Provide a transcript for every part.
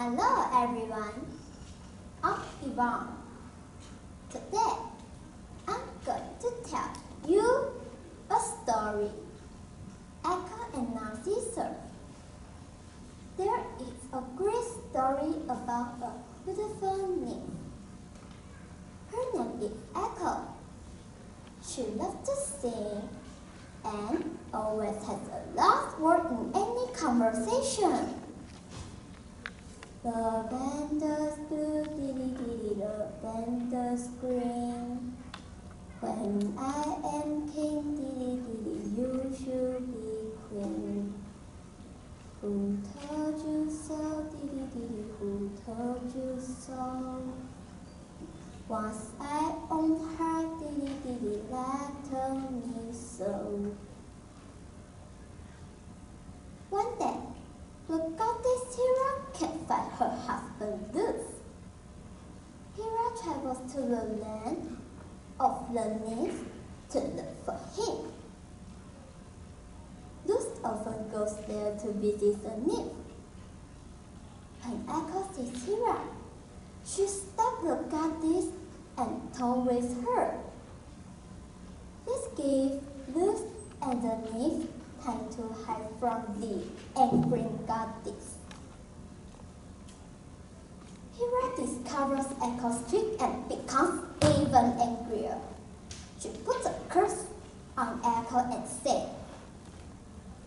Hello everyone, I'm Yvonne. Today, I'm going to tell you a story. Echo and Narcissus. There is a great story about a beautiful nymph. Her name is Echo. She loves to sing and always has a last word in any conversation. The vendors do diddy diddy, the vendors scream. When I am king, diddy diddy, you should be queen. Who told you so, diddy diddy, who told you so? Was I on her, diddy diddy, that told me so. One day, the goddess Hera can't find her husband Zeus. Hera travels to the land of the nymphs to look for him. Zeus often goes there to visit the nymph. When Echo sees Hera, she stops the goddess and talks with her. This gives Zeus and the nymph time to hide from the angry goddess. Hera discovers Echo's trick and becomes even angrier. She puts a curse on Echo and says,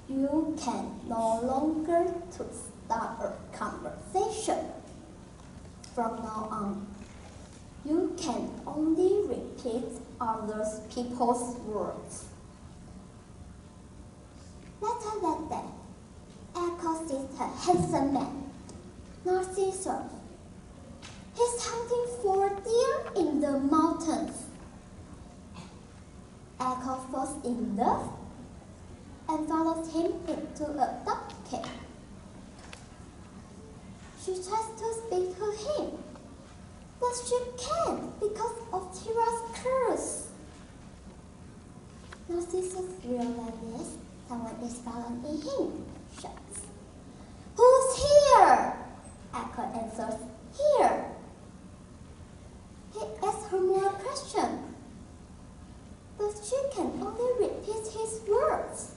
"You can no longer to start a conversation. From now on, you can only repeat other people's words." Later that day, Echo sees a handsome man, Narcissus. He's hunting for deer in the mountains. Echo falls in love and follows him into a dark cave. She tries to speak to him, but she can't because of Hera's curse. Narcissus realizes someone is following him. Shouts, "Who's here?" Echo answers, "Here." He asks her more questions, but she can only repeat his words.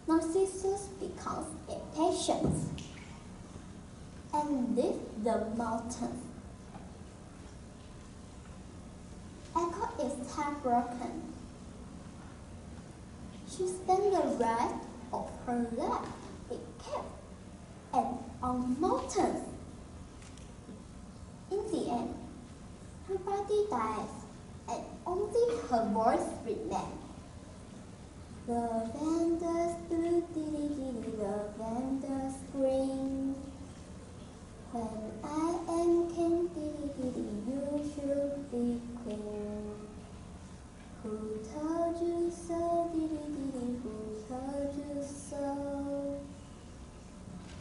Narcissus becomes impatient and leaves the mountain. Echo is heartbroken. She spent the rest of her life in caves and on mountains. In the end, her body dies and only her voice remains. The vendors do diddy diddy, the vendors scream. When I am king, diddy diddy, you should be queen. Who told you so, diddy diddy, who told you so?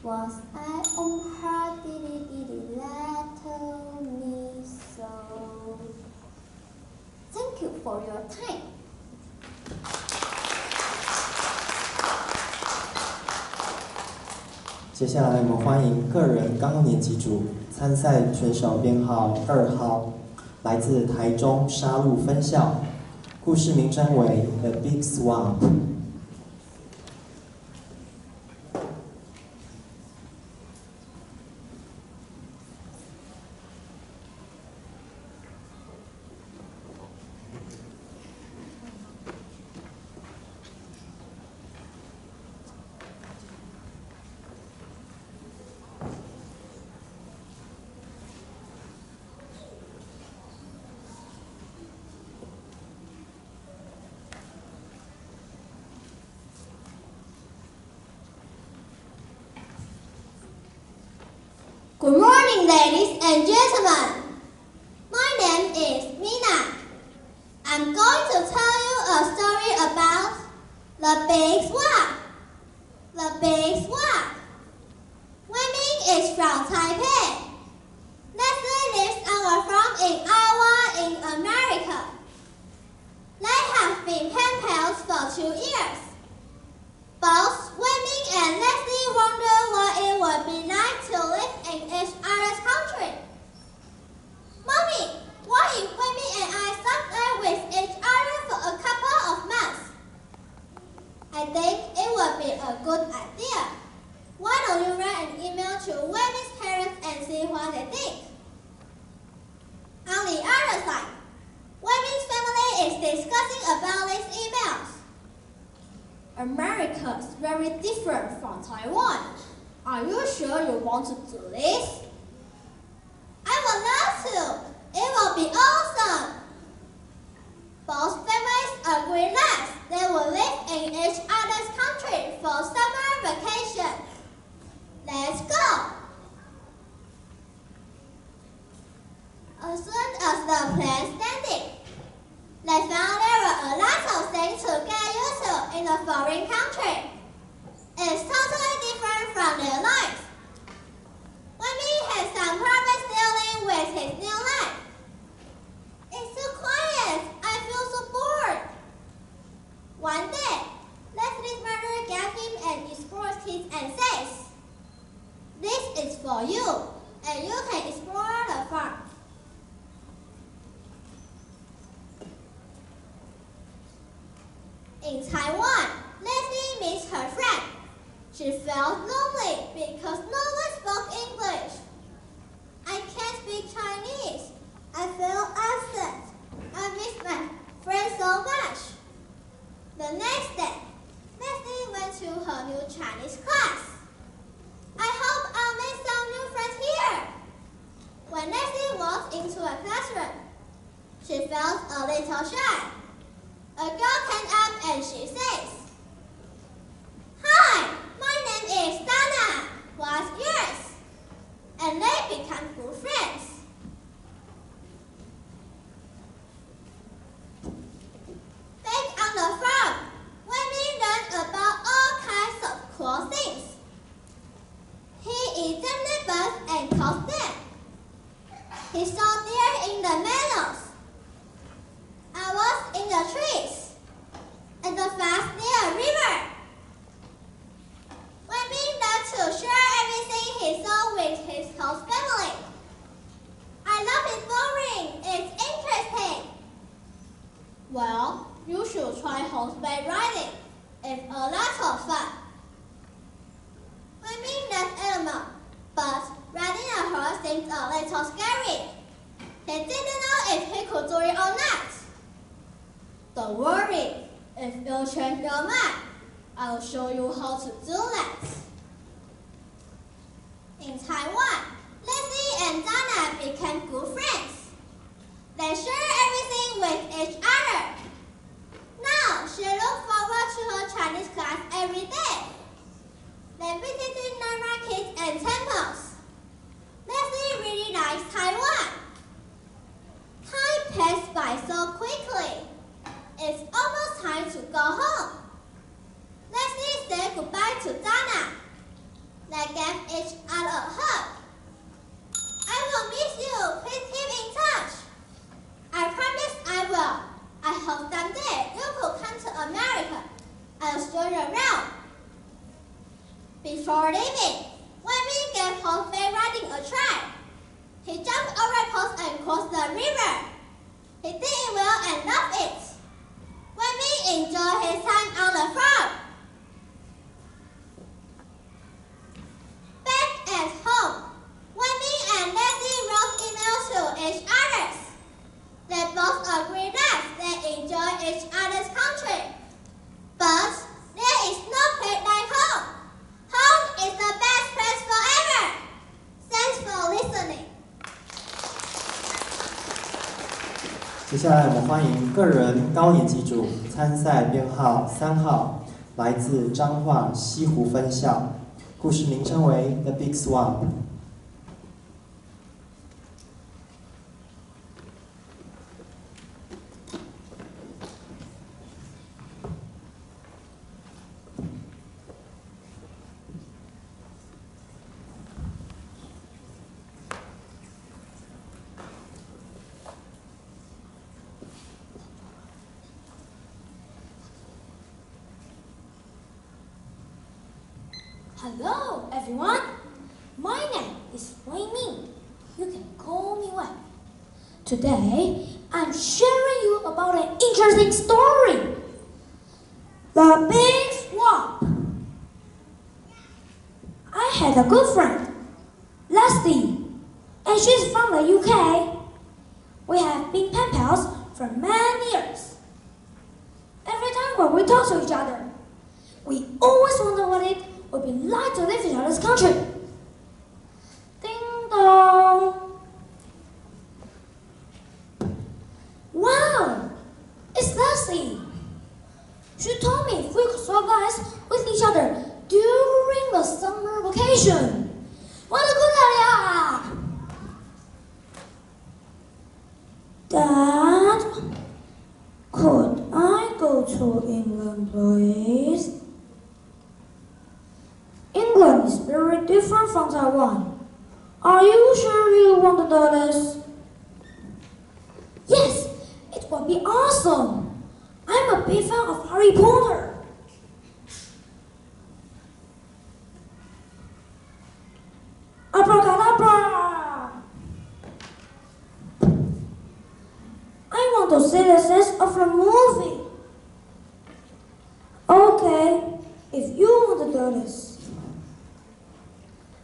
Was I on her, diddy diddy, that told me so? Thank you for your time. 接下来我们欢迎个人高年级组参赛选手编号2号，来自台中沙鹿分校，故事名称为《The Big Swamp》。Good morning, ladies and gentlemen. My name is Mina. I'm going to tell you a story about the Big Swamp. The Big Swamp. Wei-Ming is from Taipei. Leslie lives on a farm in Iowa in America. They have been pen pals for 2 years. Both Wei-Ming and Leslie wonder what it would be like to to Wendy's parents and see what they think. On the other side, Wendy's family is discussing about these emails. America is very different from Taiwan. Are you sure you want to do this? I would love to. It will be awesome. Both families agree that they will live in each other's country for summer vacation. Let's go! As soon as the plane landed, they found there were a lot of things to get used to in a foreign country. It's totally different from their lives. Wendy had some problems dealing with his new life. It's so quiet. I feel so bored. One day, Leslie's mother gave him an explorer kit and says, "This is for you, and you can explore the farm." In Taiwan, Leslie meets her friend. She felt lonely because no one spoke English. "I can't speak Chinese. I feel absent. I miss my friend so much." The next day, Leslie went to her new Chinese class. "I hope I'll make some new friends here." When Leslie walked into a classroom, she felt a little shy. A girl came up and she says, "Hi, my name is Dana. What's yours?" And they become good friends. Back on the farm, Wendy learned about all kinds of cool things. He examined birds and caught them. He saw deer in the meadows. Owls in the trees. And the fox near a river. Wendy loved to share everything he saw with his host family. "I love it boring. It's interesting." "Well, you should try horseback riding. It's a lot of fun." Wendy loved animals, but riding a horse seemed a little scary. He didn't know if he could do it or not. "Don't worry. If you change your mind, I will show you how to do that." In Taiwan, Leslie and Dana became good friends. They shared everything with each other. Now, she looked forward to her Chinese class every day. They visited night markets and temples. Leslie really likes Taiwan. Time passed by so quickly. It's almost time to go home. Leslie said goodbye to Dana. They gave each other a hug. "I will miss you. Please keep in touch." "I promise I will. I hope someday you could come to America. I'll show you around." Before leaving, Wendy gave horseback riding a try. He jumped over posts and crossed the river. He did it well and loved it. Wendy enjoyed his time on the farm. Back at home, Wendy and Leslie wrote emails to each other. They both agreed that they enjoy each other's country. But there is no place like home. Home is the best place forever. Thanks for listening. 接下来我们欢迎个人高年级组参赛编号3号，来自彰化西湖分校，故事名称为《The Big Swamp》。Hello, everyone. My name is Wei Ming. You can call me Wei. Today, I'm sharing you about an interesting story. The Big Swamp. I had a good friend. Leslie, and she's from the UK. We have been pen pals for many years. Every time when we talk to each other, we always wonder what it would be like to live in each other's country. Ding dong. Wow, it's Leslie. She told me if we could swap lives with each other during the summer vacation. 我的姑娘呀 Dad, could I go to England, please? England is very different from Taiwan. Are you sure you want to do this? Yes, it would be awesome. I'm a big fan of Harry Potter. Abracadabra! I want to see the sense of the movie. Okay, if you want to do this.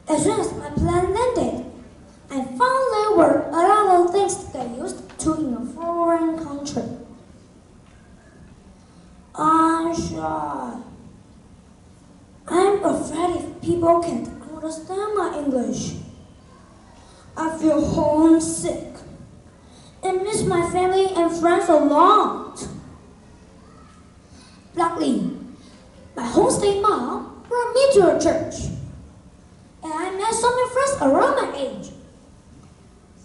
As soon as my plan landed, I found there were a lot of things to get used to in a foreign country. I'm shy. I'm afraid if people can't understand my English. I feel homesick and miss my family and friends a lot. Luckily, my homestay mom brought me to a church, and I met so many friends around my age.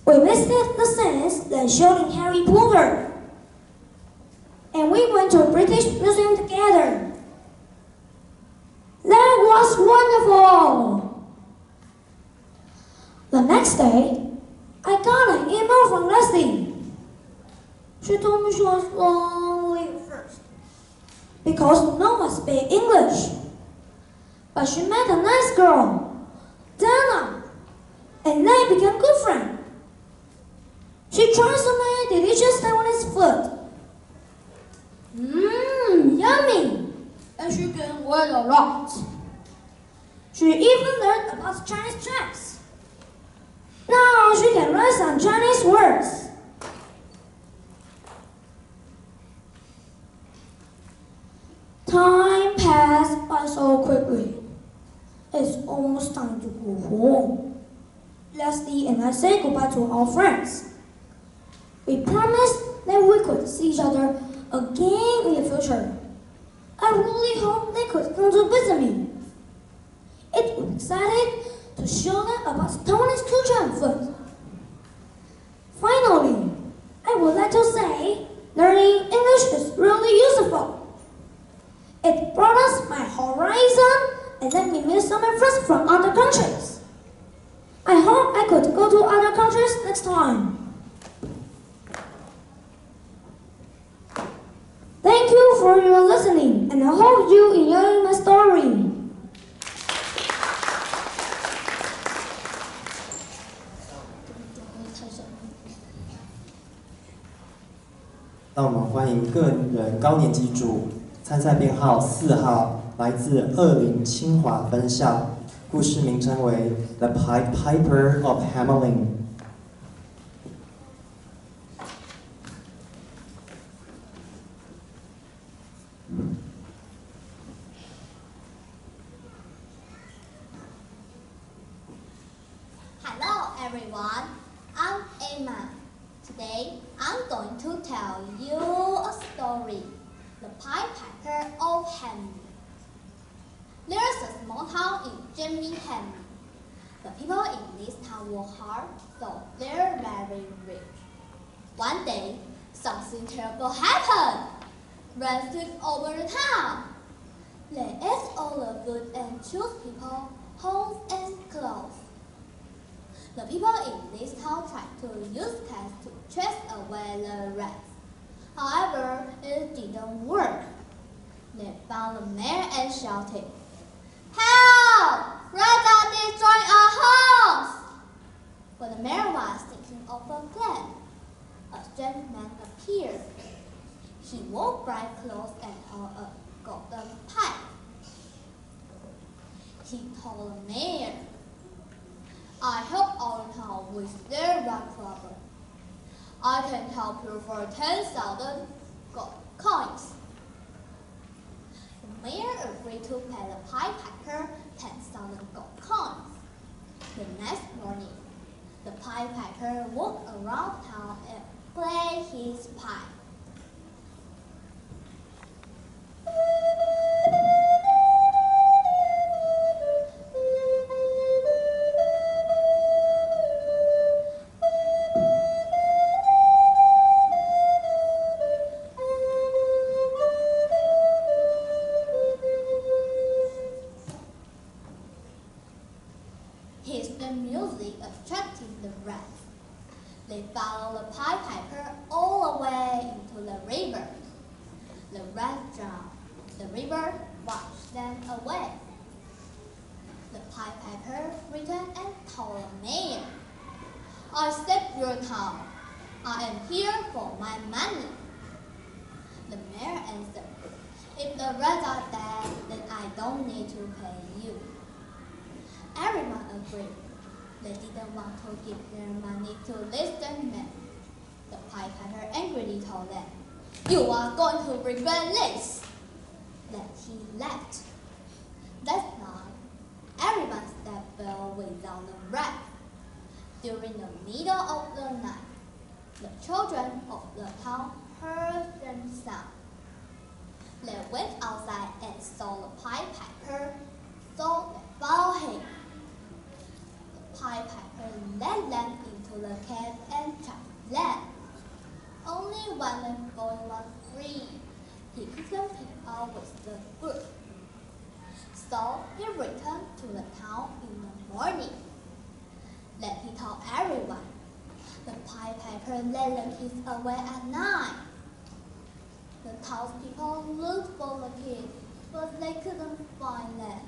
We visited the scenes that showed in Harry Potter, and we went to a British museum together. That was wonderful! The next day, I got an email from Leslie. She told me she was lonely at first because no one speaks English. But she met a nice girl, Dana, and they became good friends. She tried so many delicious Taiwanese food. Yummy! And she gained weight a lot. She even learned about Chinese chants. Now she can write some Chinese words. Time passed by so quickly. It's almost time to go home. Leslie and I say goodbye to our friends. We promised that we could see each other again in the future. I really hope they could come to visit me. It would be exciting to show them about Taiwanese culture and food. Finally, I would like to say learning English is really useful. It broadens my horizon and let me meet some of my friends from other countries. I hope I could go to other countries next time. Thank you for your listening, and I hope you enjoy my story. 让我们欢迎个人高年级组参赛编号4号，来自20清华分校，故事名称为《The Pied Piper of Hamelin》。Hello everyone, I'm Emma. Today I'm going to tell you a story, The Pied Piper of Hamelin. There's a small town in Birmingham. The people in this town work hard, so they're very rich. One day, something terrible happened. Rats took over the town. They ate all the food and took people, homes and clothes. The people in this town tried to use cats to chase away the rats. However, it didn't work. They found the mayor and shouted, "Help! Rats are destroying our homes!" When the mayor was thinking of a plan, a strange man appeared. He wore bright clothes and held a golden pipe. He told the mayor, I help our town with their rat problem. I can help you for 10,000 gold coins. The mayor agreed to pay the Pied Piper 10,000 gold coins. The next morning, the Pied Piper walked around town and played his pipe. His music attracted the rats. They followed the Pied Piper all the way into the river. The rats drowned. The river washed them away. The Pied Piper returned and told the mayor, "I saved your town. I am here for my money." The mayor answered, "If the rats are dead, then I don't need to pay you." Everyone agreed. They didn't want to give their money to this man. The Pied Piper angrily told them, "You are going to regret this." Then he left. That night, everyone slept well without the rat. During the middle of the night, the children of the town heard them sound. They went outside and saw the Pied Piper, so they followed him. Pied Piper led them into the cave and trapped them. Only when the boy was free, he couldn't pick up with the group. So he returned to the town in the morning. Then he told everyone. The Pied Piper led the kids away at night. The townspeople looked for the kids, but they couldn't find them.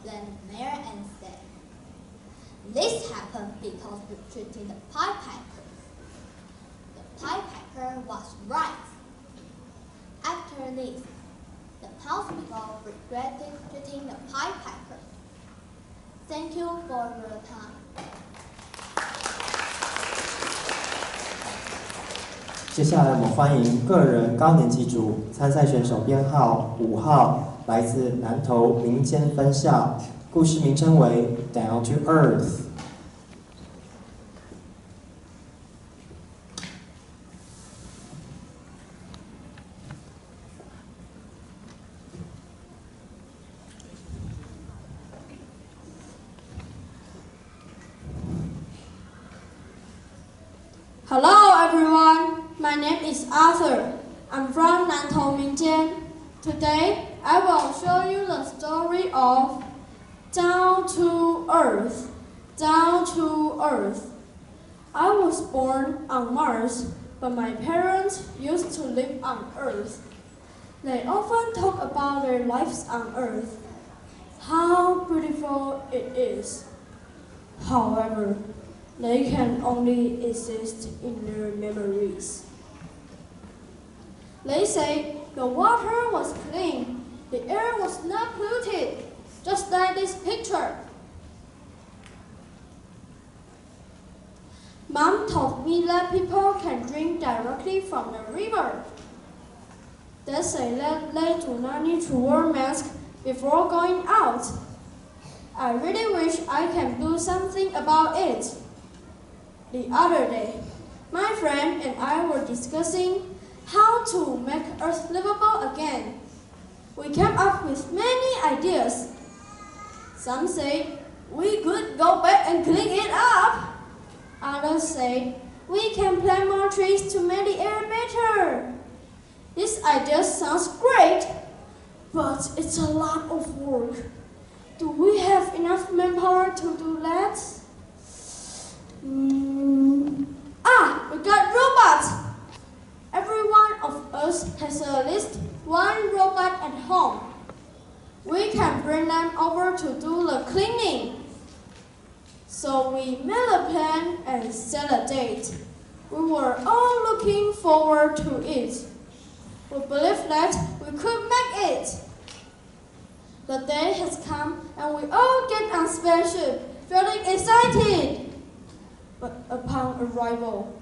Then the mayor said, "This happened because we treated the Pied Piper." The Pied Piper was right. After this, the townspeople regretted treating the Pied Piper. Thank you for your time. 接下来我们欢迎个人高年级组参赛选手编号5号，来自南投民间分校，故事名称为 Down to Earth。Hello everyone, my name is Arthur. I'm from Nantou Minjian. Today, I will show you the story of Down to Earth. Down to Earth. I was born on Mars, but my parents used to live on Earth. They often talk about their lives on Earth, how beautiful it is. However, they can only exist in their memories. They say the water was clean, the air was not polluted, just like this picture. Mom told me that people can drink directly from the river. They say that they do not need to wear masks before going out. I really wish I can do something about it. The other day, my friend and I were discussing how to make Earth livable again. We came up with many ideas. Some say we could go back and clean it up. Others say we can plant more trees to make the air better. This idea sounds great, but it's a lot of work. Do we have enough manpower to do that? We got robots! Every one of us has at least one robot at home. We can bring them over to do the cleaning. So we made a plan and set a date. We were all looking forward to it. We believed that we could make it. The day has come and we all get on spaceship feeling excited. But upon arrival,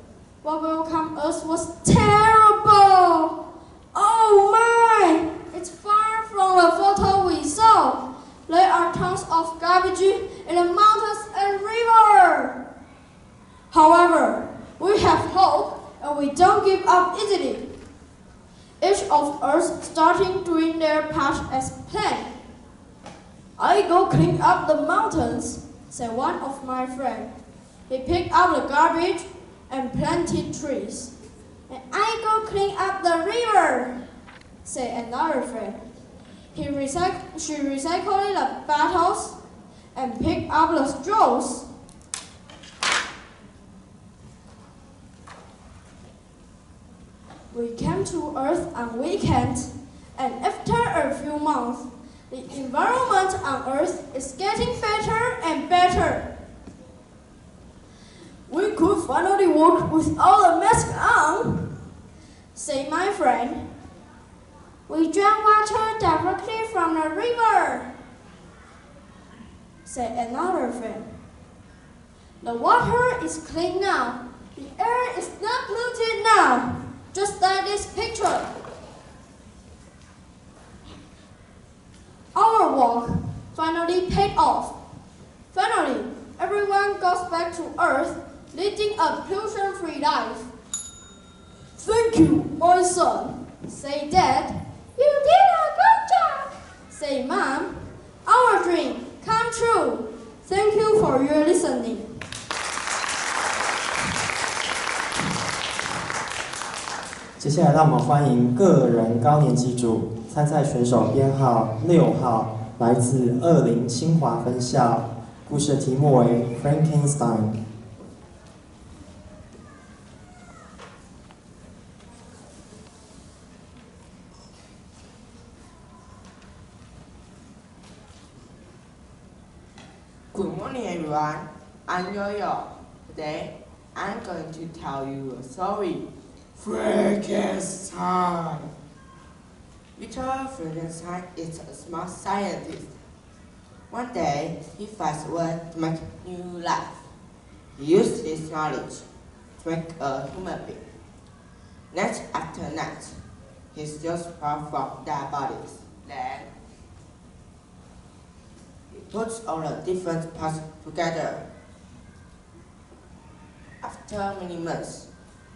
what welcomed us was terrible. Oh my! It's far from the photo we saw. There are tons of garbage in the mountains and river. However, we have hope and we don't give up easily. Each of us starting doing their part as planned. I go clean up the mountains, said one of my friends. He picked up the garbage and planted trees. And I go clean up the river, said another friend. She recycled the bottles and picked up the straws. We came to Earth on weekends, and after a few months, the environment on Earth is getting better and better. We could finally walk without a mask on, said my friend. We drank water directly from the river, said another friend. The water is clean now. The air is not polluted now, just like this picture. Our walk finally paid off. Finally, everyone goes back to Earth, leading a pollution-free life. Thank you, my son, say Dad. You did a good job, say Mom. Our dream come true. Thank you for your listening. 接下来，让我们欢迎个人高年级组参赛选手编号6号，来自20清华分校。故事的题目为 Frankenstein。Good morning, everyone. I'm Yo-Yo. Today, I'm going to tell you a story. Frankenstein. Victor Frankenstein is a smart scientist. One day, he finds a way to make new life. He used his knowledge to make a human being. Night after night, he steals part from their bodies. Then, he puts all the different parts together. After many months,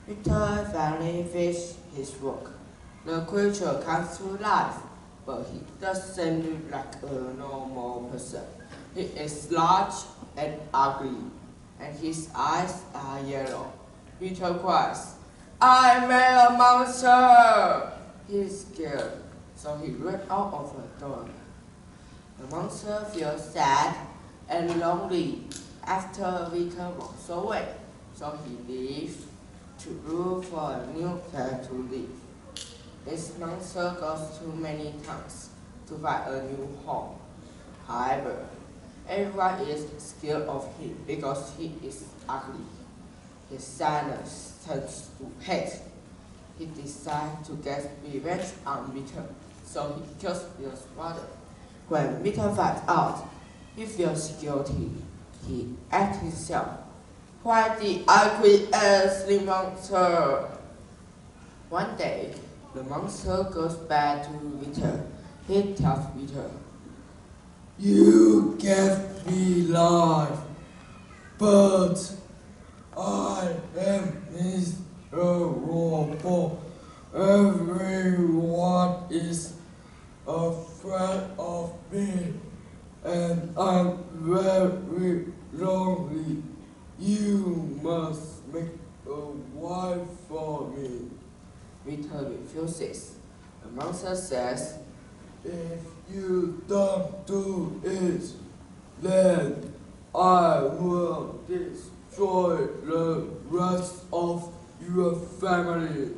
Victor finally finished his work. The creature comes to life, but he doesn't look like a normal person. He is large and ugly, and his eyes are yellow. Victor cries, "I made a monster!" He is scared, so he ran out of the door. The monster feels sad and lonely after Victor walks away, so he leaves to look for a new place to live. This monster goes to many towns to find a new home. However, everyone is scared of him because he is ugly. His sadness turns to hate. He decides to get revenge on Victor, so he kills Victor's father. When Victor finds out, he feels guilty. He asks himself, "Why did I create the monster?" One day, the monster goes back to Victor. He tells Victor, "You gave me life, but I am miserable. Everyone is afraid of me, and I'm very lonely. You must make a wife for me." Victor refuses. The monster says, "If you don't do it, then I will destroy the rest of your family."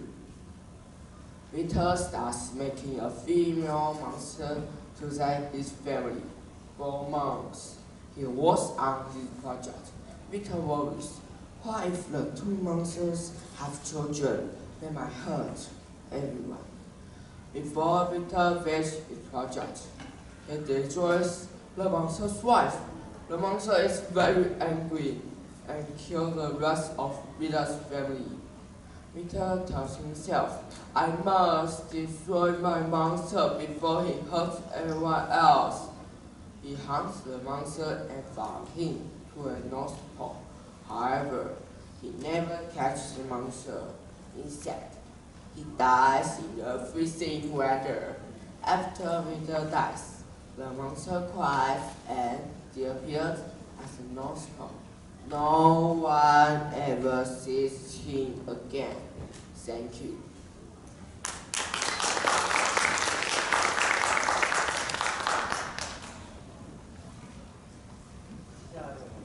Victor starts making a female monster to save his family. For months, he works on his project. Victor worries, what if the two monsters have children? They might hurt everyone. Before Victor finishes his project, he destroys the monster's wife. The monster is very angry and kills the rest of Peter's family. Peter tells himself, I must destroy my monster before he hurts everyone else. He hunts the monster and follows him to a North Pole. However, he never catches the monster. Instead, he dies in the freezing weather. After Peter dies, the monster cries and disappears at the North Pole. No one ever sees him again. Thank you.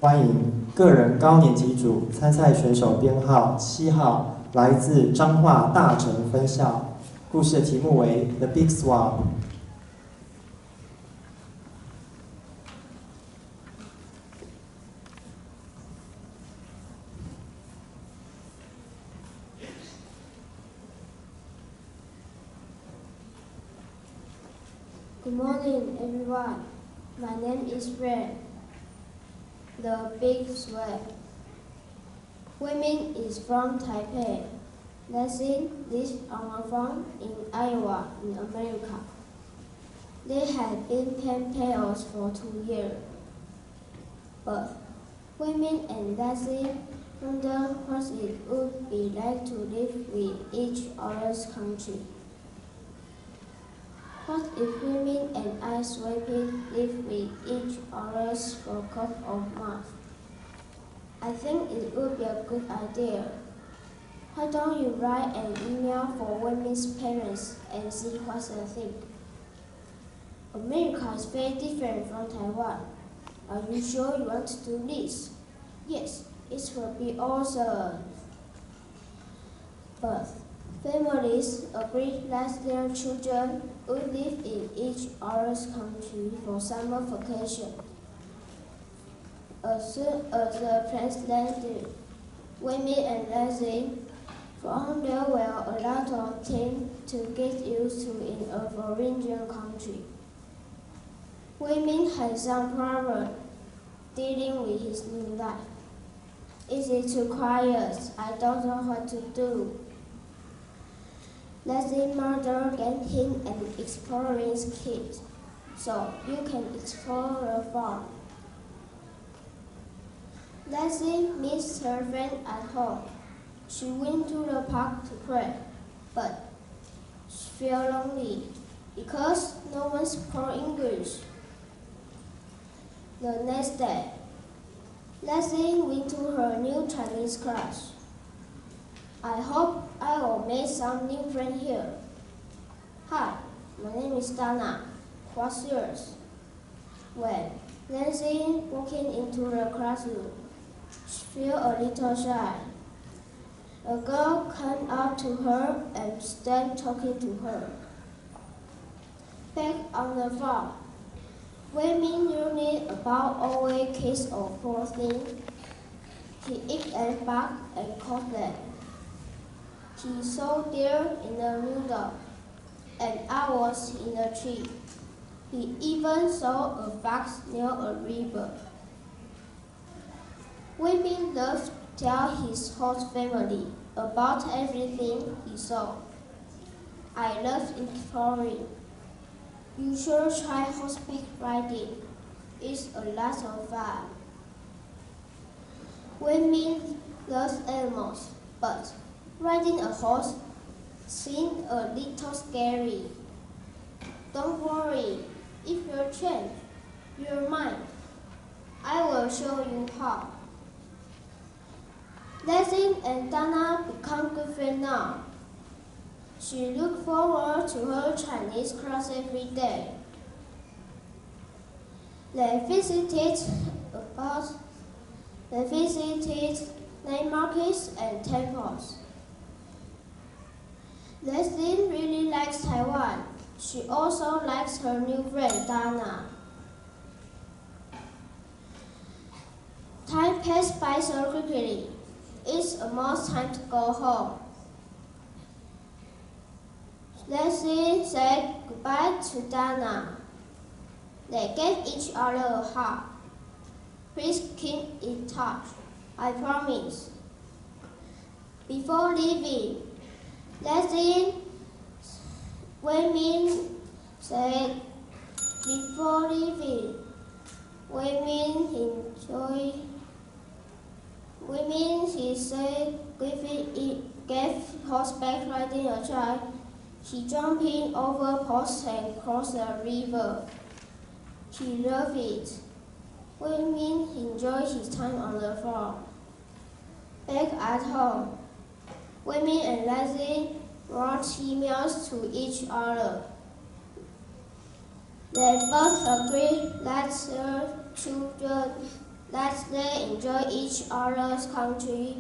欢迎个人高年级组参赛选手编号7号，来自彰化大成分校。故事的题目为《The Big Swan》。Good morning, everyone. My name is Red. The Big Swan. Women is from Taipei. Nancy lives on a farm in Iowa, in America. They had been pen pals for 2 years. But women and Nancy wondered what it would be like to live with each other's country. What if women and I swapping live with each other for a couple of months? I think it would be a good idea. Why don't you write an email for women's parents and see what they think? America is very different from Taiwan. Are you sure you want to do this? Yes, it will be awesome. But families agree that their children would live in each other's country for summer vacation. As soon as the plans landed, women and Leslie found there were a lot of things to get used to in a foreign country. Women had some problem dealing with his new life. Is it too quiet? I don't know what to do. Leslie's mother gave him an exploring kit, so you can explore the farm. Leslie missed her friend at home. She went to the park to play, but she felt lonely because no one spoke English. The next day, Leslie went to her new Chinese class. I hope I will make some new friends here. Hi, my name is Dana. What's yours? When Nancy walked into the classroom, she felt a little shy. A girl came up to her and started talking to her. Back on the farm, women knew about always kids or poor things. He ate and barked and caught them. He saw deer in the meadow and owls in a tree. He even saw a fox near a river. Women loved to tell his whole family about everything he saw. I love exploring. You should try horseback riding. It's a lot of fun. Women love animals, but riding a horse seems a little scary. Don't worry, if you change your mind, I will show you how. Leslie and Dana become good friends now. She looks forward to her Chinese class every day. They visited night markets and temples. Leslie really likes Taiwan. She also likes her new friend Dana. Time passed by so quickly. It's almost time to go home. Leslie said goodbye to Dana. They gave each other a hug. Please keep in touch. I promise. Before leaving, Leslie Waymin said, before leaving, he said Griffith gave horseback riding a try. He jumped in over posts and crossed the river. He loved it. Waymin enjoyed his time on the farm. Back at home, Waymin and Leslie wrote emails to each other. They both agreed that they enjoy each other's country,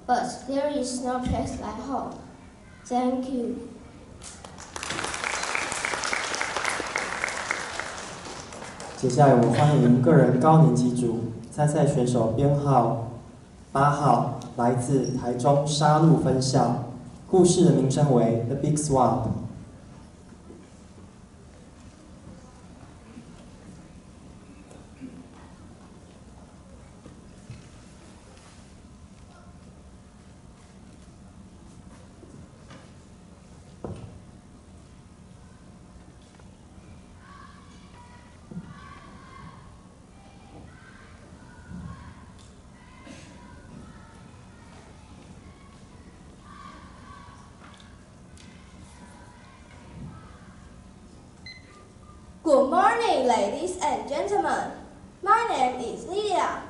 but there is no place like home. Thank you. 接下来我们欢迎个人高年级组参赛选手编号8号，来自台中沙鹿分校，故事的名称为 The Big Swamp。Good morning, ladies and gentlemen. My name is Lydia.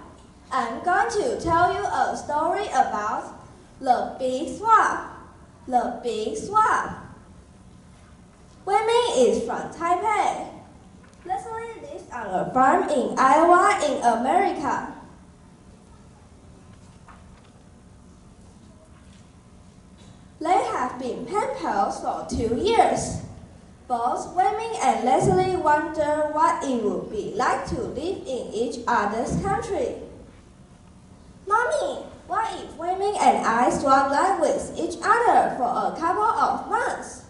I'm going to tell you a story about the Big Swamp. The Big Swamp. Waymin is from Taipei. Leslie lives on a farm in Iowa in America. They have been pen pals for 2 years. Both Waymin and Leslie wonder what it would be like to live in each other's country. Mommy, what if Waymin and I swap life with each other for a couple of months?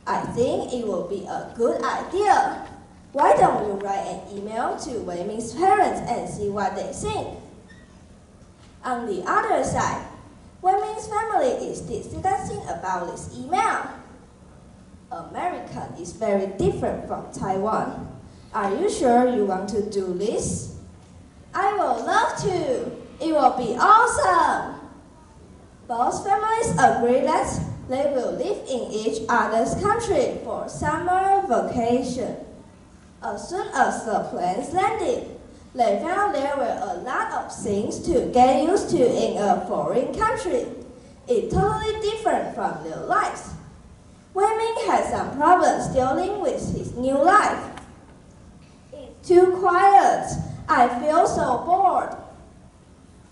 I think it would be a good idea. Why don't you write an email to Waymin's parents and see what they think? On the other side, Waymin's family is discussing about this email. America is very different from Taiwan. Are you sure you want to do this? I would love to. It will be awesome. Both families agree that they will live in each other's country for summer vacation. As soon as the planes landed, they found there were a lot of things to get used to in a foreign country. It's totally different from their lives. Waymin had some problems dealing with his new life. It's too quiet. I feel so bored.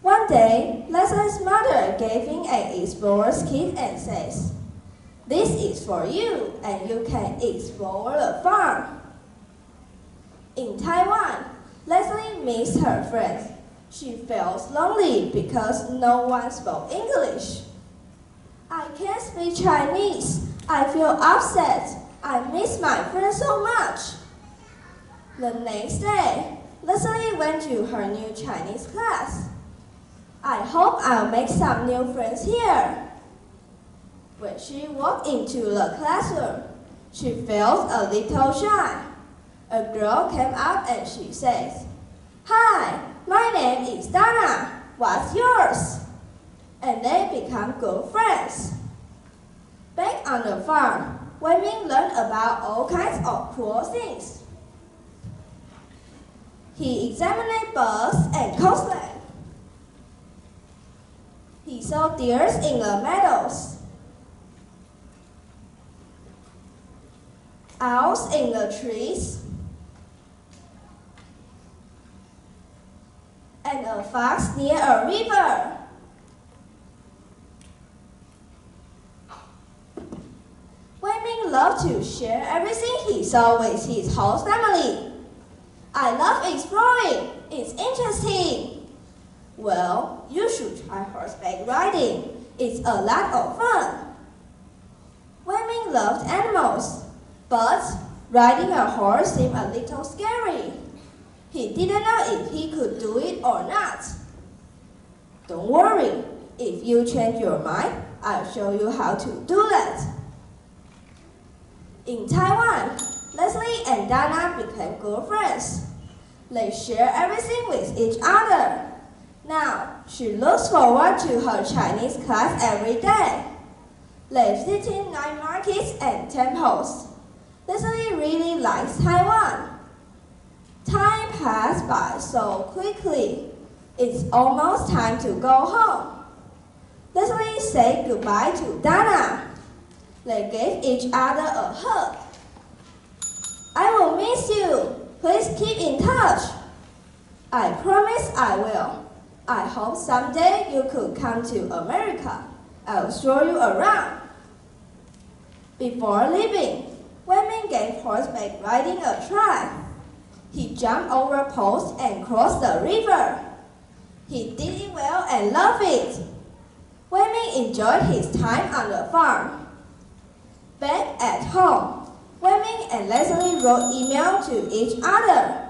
One day, Leslie's mother gave him an explorer's kit and says, "This is for you, and you can explore the farm." In Taiwan, Leslie missed her friends. She felt lonely because no one spoke English. I can't speak Chinese. I feel upset. I miss my friends so much. The next day, Leslie went to her new Chinese class. I hope I'll make some new friends here. When she walked into the classroom, she felt a little shy. A girl came up and she says, "Hi, my name is Dana. What's yours?" And they become good friends. Back on the farm, Waymin learned about all kinds of cool things. He examined birds and coastline. He saw deer in the meadows, owls in the trees, and a fox near a river. Waymin loved to share everything he saw with his whole family. I love exploring. It's interesting. Well, you should try horseback riding. It's a lot of fun. Waymin loved animals, but riding a horse seemed a little scary. He didn't know if he could do it or not. Don't worry, if you change your mind, I'll show you how to do that. In Taiwan, Leslie and Dana became good friends. They share everything with each other. Now, she looks forward to her Chinese class every day. They visit 9 markets and temples. Leslie really likes Taiwan. Time passed by so quickly. It's almost time to go home. Leslie said goodbye to Dana. They gave each other a hug. I will miss you. Please keep in touch. I promise I will. I hope someday you could come to America. I'll show you around. Before leaving, Wenmin gave horseback riding a try. He jumped over posts and crossed the river. He did it well and loved it. Wenmin enjoyed his time on the farm. Back at home, Wenmin and Leslie wrote email to each other.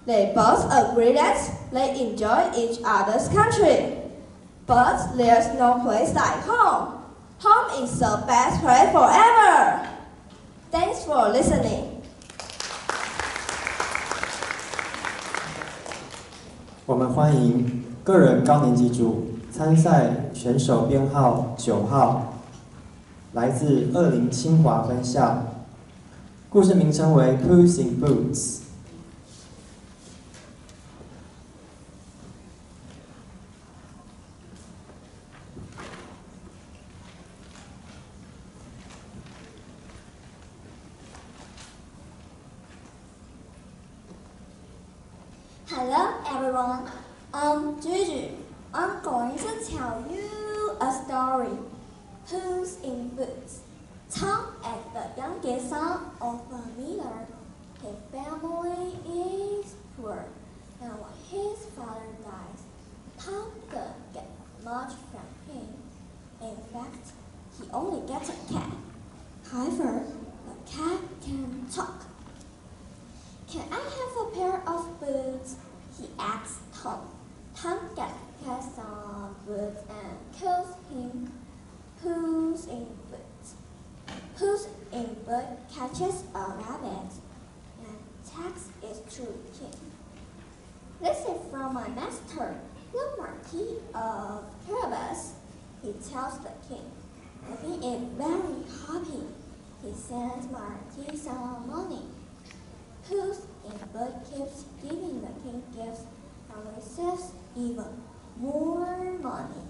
They both agreed that they enjoy each other's country. But there's no place like home. Home is the best place forever. Thanks for listening. 我们欢迎个人高年级组参赛选手编号9号，来自20清华分校，故事名称为《Puss in Boots》。Hello everyone, I'm Gigi. I'm going to tell you a story. Puss in Boots. Tom is the youngest son of a miller. His family is poor, and when his father dies, Tom doesn't get much from him. In fact, he only gets a cat. However, the cat can talk. Can I have a pair of boots? He asks Tom. Tom gets some boots and calls him Puss in Boots. Puss in Boots catches a rabbit and takes it to the king. This is from my master, the Marquis of Carabas, he tells the king. The king is very happy. He sends Marquis some money. Puss in Boots keeps giving the king gifts and receives even more money.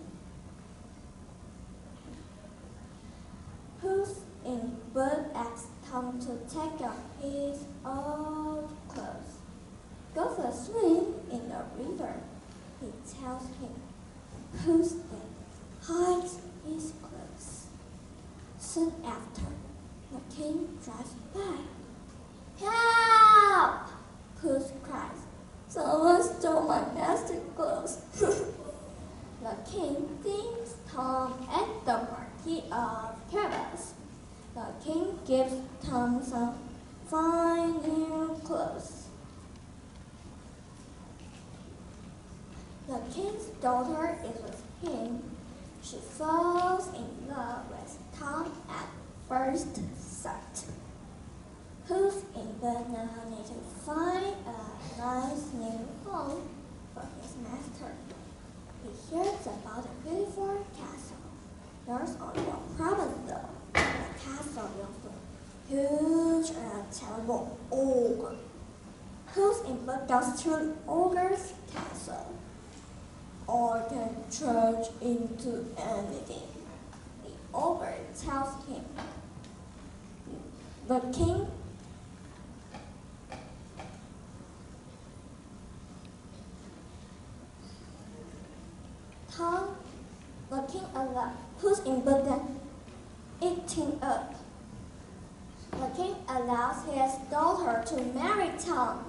Puss in Boots asks Tom to take off his old clothes. Go for a swim in the river, he tells him. Puss then hides his clothes. Soon after, the king drives by. Help! Puss cries. Someone stole my master's clothes. The king thinks Tom is the Marquis of Carabas. The king gives Tom some fine new clothes. The king's daughter is with him. She falls in love with Tom at first sight. Puss in Boots now needs to find a nice new home for his master. He hears about the beautiful castle. There's only one problem though. The castle belongs to a huge and terrible ogre. Puss in Boots goes to the ogre's castle. Or can change into anything. The ogre tells him. The king allowed Puss in Boots eating up. The king allows his daughter to marry Tom.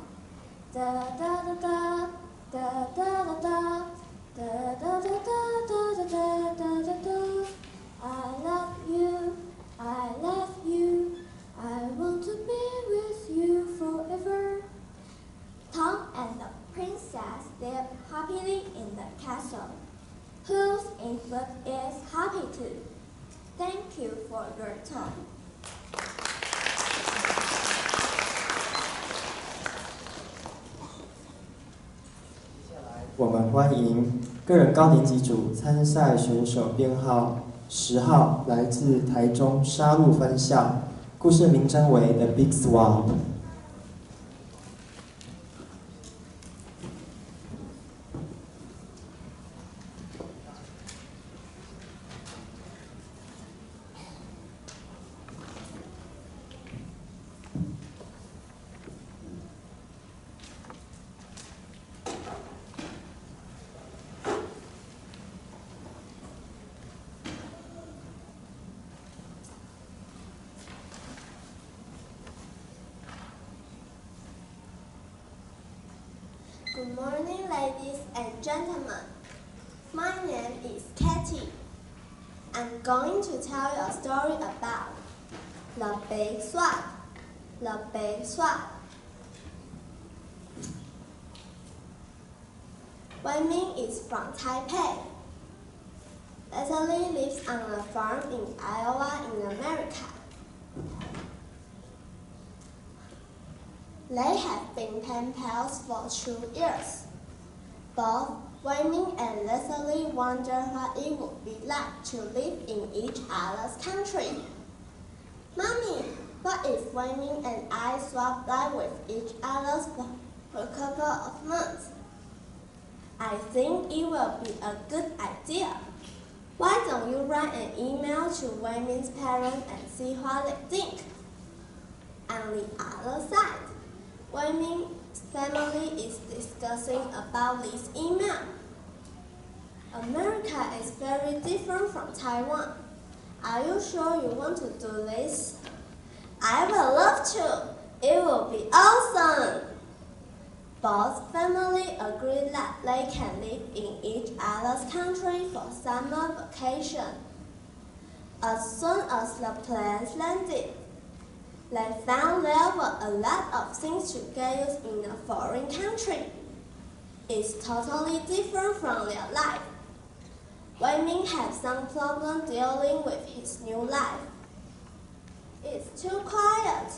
Da da da da da da da da da da da da da da da da. I love you, I love you, I want to be with you forever. Tom and the safely in the castle, whose infant is happy too. Thank you for your time. 我们欢迎个人高年级组参赛选手编号10号，来自台中沙鹿分校，故事名称为《The Big Swamp》。Good morning, ladies and gentlemen. My name is Katie. I'm going to tell you a story about the Big Swamp. The Big Swamp. Wei Ming is from Taipei. Leslie lives on a farm in Iowa in America. They have been pen pals for 2 years. Both Wei Ming and Leslie wonder what it would be like to live in each other's country. Mommy, what if Wei Ming and I swap life with each other for a couple of months? I think it will be a good idea. Why don't you write an email to Wei Ming's parents and see what they think? On the other side, Wei Ming's family is discussing about this email. America is very different from Taiwan. Are you sure you want to do this? I would love to. It will be awesome. Both families agree that they can live in each other's country for summer vacation. As soon as the planes landed, they found there were a lot of things to get used in a foreign country. It's totally different from their life. Wei Ming had some problem dealing with his new life. It's too quiet.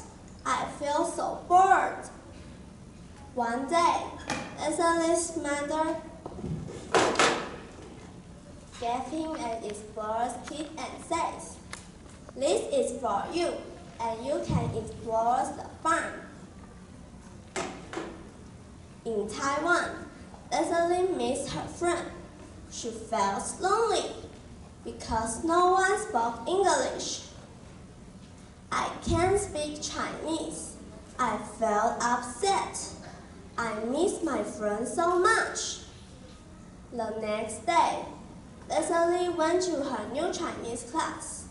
I feel so bored. One day, Leslie's mother gave him an explorer's kit and says, "This is for you, and you can explore the farm." In Taiwan, Leslie missed her friend. She felt lonely because no one spoke English. I can't speak Chinese. I felt upset. I miss my friend so much. The next day, Leslie went to her new Chinese class.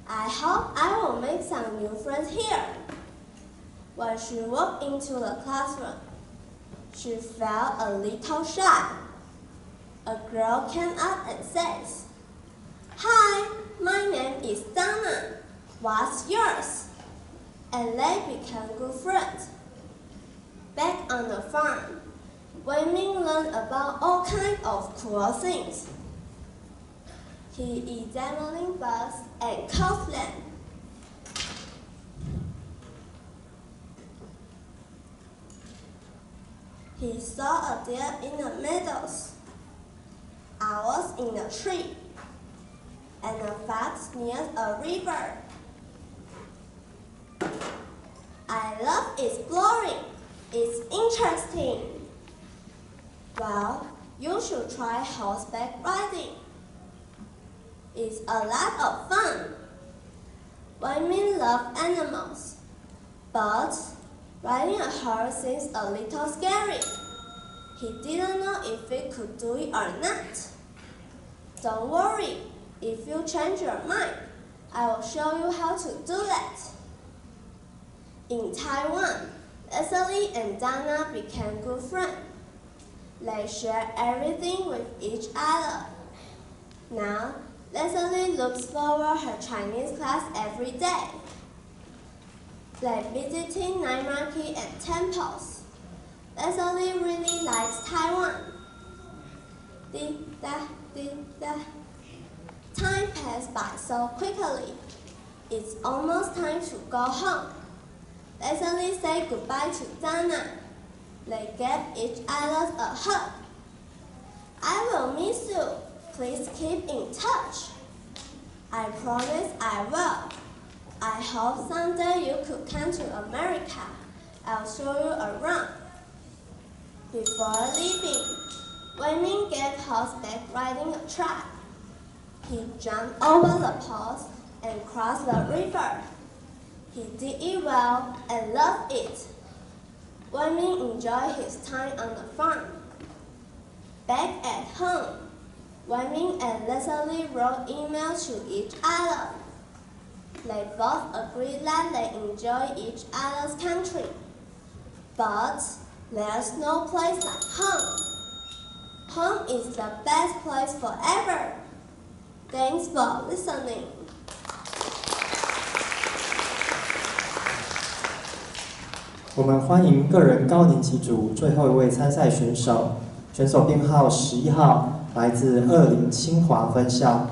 I hope I will make some new friends here. When she walked into the classroom, she felt a little shy. A girl came up and says, "Hi, my name is Dana. What's yours?" And they became good friends. Back on the farm, Wei Ming learned about all kinds of cool things. He examined birds and caught them. He saw a deer in the meadows, owls in a tree, and a fox near a river. I love exploring. It's interesting. Well, you should try horseback riding. It's a lot of fun. Wei Ming loves animals, but riding a horse seems a little scary. He didn't know if he could do it or not. Don't worry, if you change your mind, I will show you how to do that. In Taiwan, Leslie and Dana became good friends. They shared everything with each other. Now, Leslie looks forward to her Chinese class every day. They visited night market and temples. Leslie really likes Taiwan. Dee-da, dee-da. Time passed by so quickly. It's almost time to go home. Leslie said goodbye to Dana. They gave each other a hug. I will miss you. Please keep in touch. I promise I will. I hope someday you could come to America. I'll show you around. Before leaving, Wayne gave horseback riding a try. He jumped over the post and crossed the river. He did it well and loved it. Wayne enjoyed his time on the farm. Back at home, Wayne and Leslie wrote emails to each other. They both agreed that they enjoy each other's country. But there's no place like home. Home is the best place forever. Thanks for listening. 我们欢迎个人高年级组最后一位参赛选手，选手编号11号，来自20清华分校。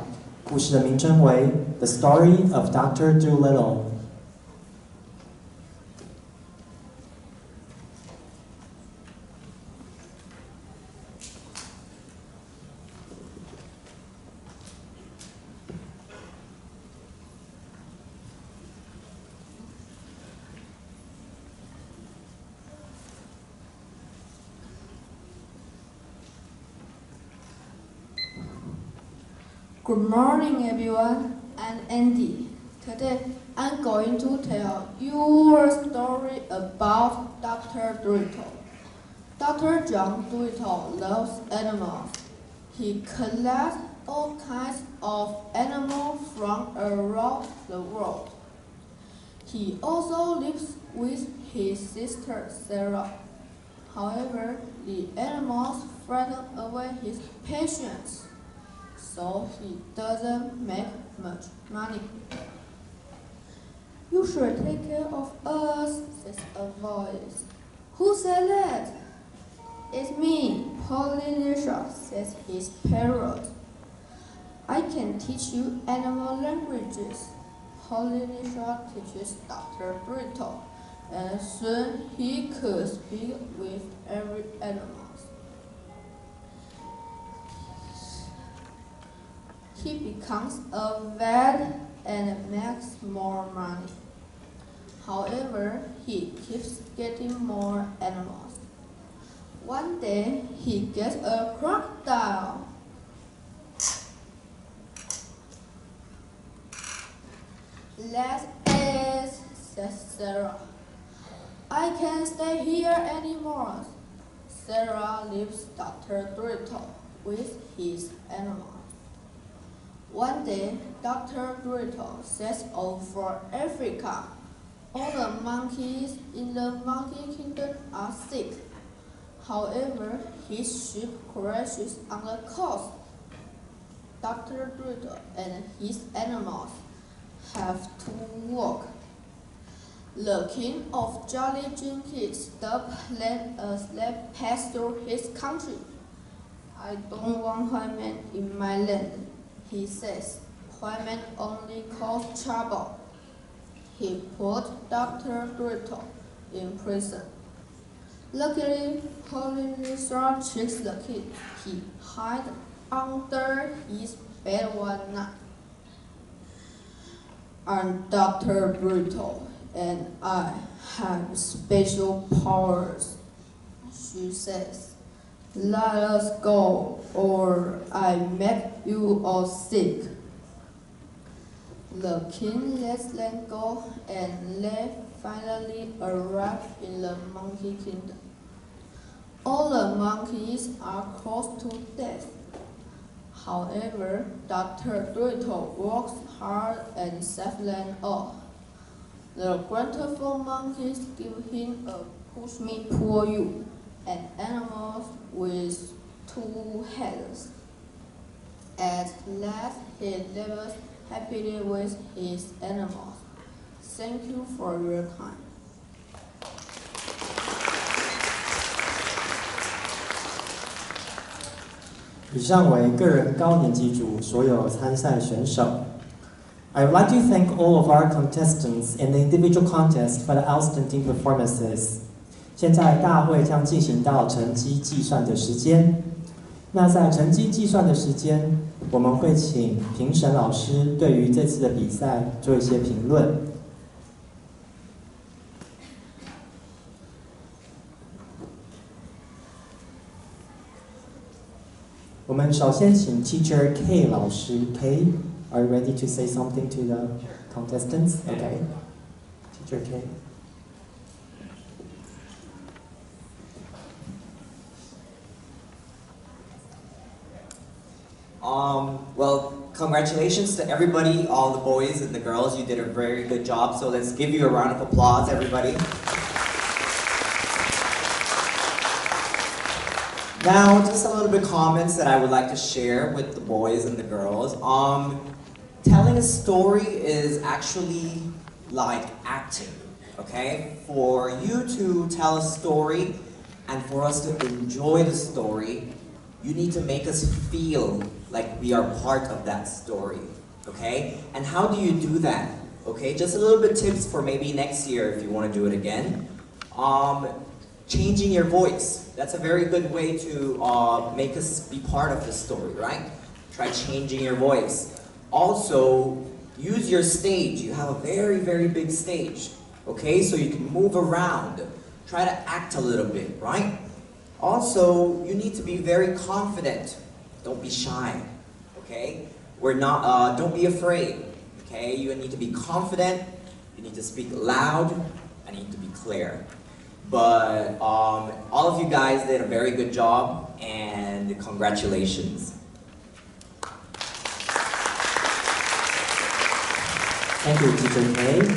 故事的名称为《The Story of Dr. Dolittle》。Good morning, everyone. I'm Andy. Today, I'm going to tell you a story about Dr. Dolittle. Dr. John Dolittle loves animals. He collects all kinds of animals from around the world. He also lives with his sister Sarah. However, the animals frighten away his patients, so he doesn't make much money. You should take care of us, says a voice. Who said that? It's me, Polynesia, says his parrot. I can teach you animal languages. Polynesia teaches Dr. Dolittle, and soon he could speak with every animal. He becomes a vet and makes more money. However, he keeps getting more animals. One day, he gets a crocodile. Let's eat, says Sarah. I can't stay here anymore. Sarah leaves Dr. Dolittle with his animals. One day, Dr. Dolittle sets off for Africa. All the monkeys in the monkey kingdom are sick. However, his ship crashes on the coast. Dr. Dolittle and his animals have to walk. The king of Jolly Junkie stopped letting a slave pass through his country. I don't want white men in my land, he says. White men only cause trouble. He put Dr. Dolittle in prison. Luckily, Polynesia tricks the king. He hid under his bed one night. I'm Dr. Dolittle, and I have special powers, she says. Let us go, or I make you all sick. The king lets them go, and they finally arrive in the monkey kingdom. All the monkeys are close to death. However, Dr. Dolittle works hard and saves them all. The grateful monkeys give him a push me, pull you, and animals with 2 heads. At last, he lives happily with his animals. Thank you for your time. 以上为个人高年级组所有参赛选手。I would like to thank all of our contestants in the individual contest for the outstanding performances. 现在大会将进行到成绩计算的时间。那在成绩计算的时间，我们会请评审老师对于这次的比赛做一些评论。我们首先请 Teacher K 老师 K。Are you ready to say something to the contestants? Okay. Teacher K. Well, congratulations to everybody, all the boys and the girls. You did a very good job. So let's give you a round of applause, everybody. Now, just a little bit comments that I would like to share with the boys and the girls. Telling a story is actually like acting, okay? For you to tell a story and for us to enjoy the story, you need to make us feel like we are part of that story, okay? And how do you do that? Okay, just a little bit tips for maybe next year if you want to do it again. Changing your voice. That's a very good way to make us be part of the story, right? Try changing your voice. Also, use your stage. You have a very, very big stage, okay? So you can move around. Try to act a little bit, right? Also, you need to be very confident. Don't be shy, okay? Don't be afraid, okay? You need to be confident. You need to speak loud. And you need to be clear. But all of you guys did a very good job, and congratulations. Thank you, Teacher K.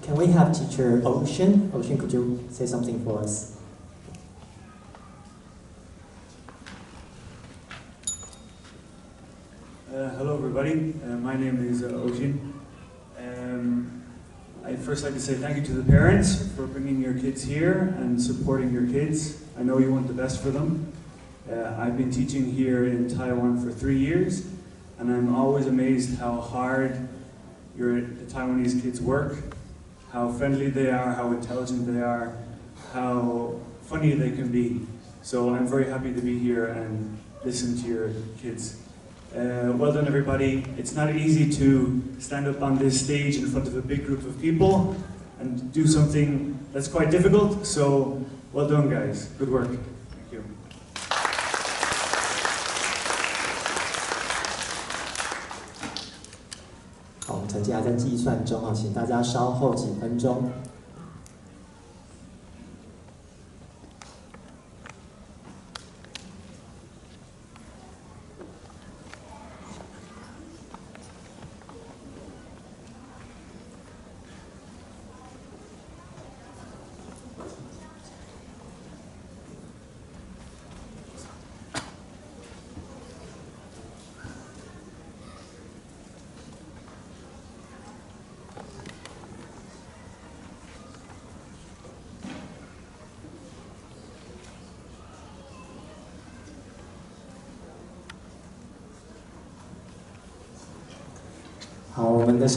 Can we have Teacher Ocean? Ocean, could you say something for us? Hello, everybody. My name is Ocean. I'd first like to say thank you to the parents for bringing your kids here and supporting your kids. I know you want the best for them. I've been teaching here in Taiwan for 3 years, and I'm always amazed how hard the Taiwanese kids work, how friendly they are, how intelligent they are, how funny they can be. So I'm very happy to be here and listen to your kids. Well done, everybody. It's not easy to stand up on this stage in front of a big group of people and do something that's quite difficult, so well done, guys. Good work. Thank you. 好，我们成绩还在计算中，请大家稍后几分钟。好，我们的